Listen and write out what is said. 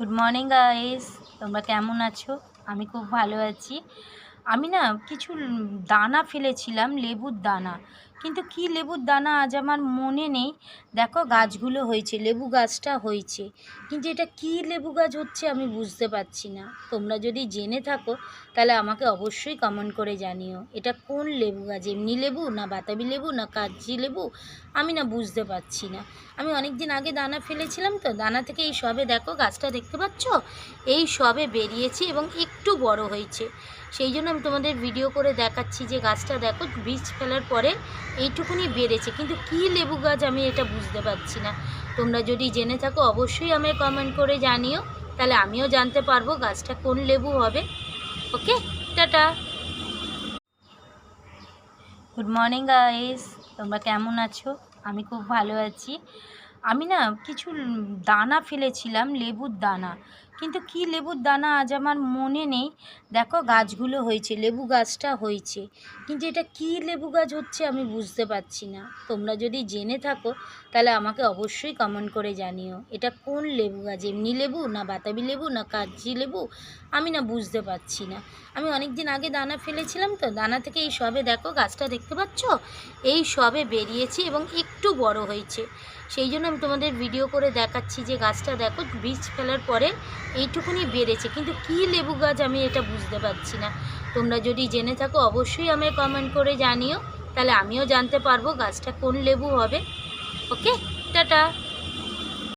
Good morning guys, তোমরা কেমন আছো? আমি খুব ভালো আছি। আমি না কিছু দানা ফেলেছিলাম, লেবুর দানা, কিন্তু কি লেবুর দানা আজ আমার মনে নেই। দেখো গাছগুলো হয়েছে, লেবু গাছটা হয়েছে, কিন্তু এটা কি লেবু গাছ হচ্ছে আমি বুঝতে পারছি না। তোমরা যদি জেনে থাকো তাহলে আমাকে অবশ্যই কমেন্ট করে জানিও এটা কোন লেবু গাছ, এমনি লেবু না বাতাবি লেবু না কাগজি লেবু, আমি না বুঝতে পারছি না। আমি অনেক দিন আগে দানা ফেলেছিলাম, তো দানা থেকে এই সবে দেখো গাছটা দেখতে পাচ্ছ, এই সবে বেরিয়েছে এবং একটু বড় হয়েছে। সেই জন্য আমি তোমাদের ভিডিও করে দেখাচ্ছি যে গাছটা দেখো বীজ ফেলার পরে এইটুকুনি বেড়েছে, কিন্তু কী লেবু গাছ আমি এটা বুঝতে পারছি না। তোমরা যদি জেনে থাকো অবশ্যই আমায় কমেন্ট করে জানিও, তাহলে আমিও জানতে পারবো গাছটা কোন লেবু হবে। ওকে, টাটা। গুড মর্নিং গাইস, তোমরা কেমন আছো? আমি খুব ভালো আছি। আমি না কিছু দানা ফেলেছিলাম, লেবুর দানা, কিন্তু কি লেবুর দানা আজ আমার মনে নেই। দেখো গাছগুলো হয়েছে, লেবু গাছটা হয়েছে, কিন্তু এটা কি লেবু গাছ হচ্ছে আমি বুঝতে পারছি না। তোমরা যদি জেনে থাকো তাহলে আমাকে অবশ্যই কমেন্ট করে জানিও এটা কোন লেবু গাছ, এমনি লেবু না বাতাবি লেবু না কাগজি লেবু, আমি না বুঝতে পারছি না। আমি অনেক দিন আগে দানা ফেলেছিলাম, তো দানা থেকে এই সবে দেখো গাছটা দেখতে পাচ্ছ, এই সবে বেরিয়েছে এবং একটু বড় হয়েছে। সেই জন্য আমি তোমাদের ভিডিও করে দেখাচ্ছি যে গাছটা দেখো বীজ ফেলার পরে এইটুকুনি বেড়েছে, কিন্তু কী লেবু গাছ আমি এটা বুঝতে পারছি না। তোমরা যদি জেনে থাকো অবশ্যই আমায় কমেন্ট করে জানিও, তাহলে আমিও জানতে পারবো গাছটা কোন লেবু হবে। ওকে, টাটা।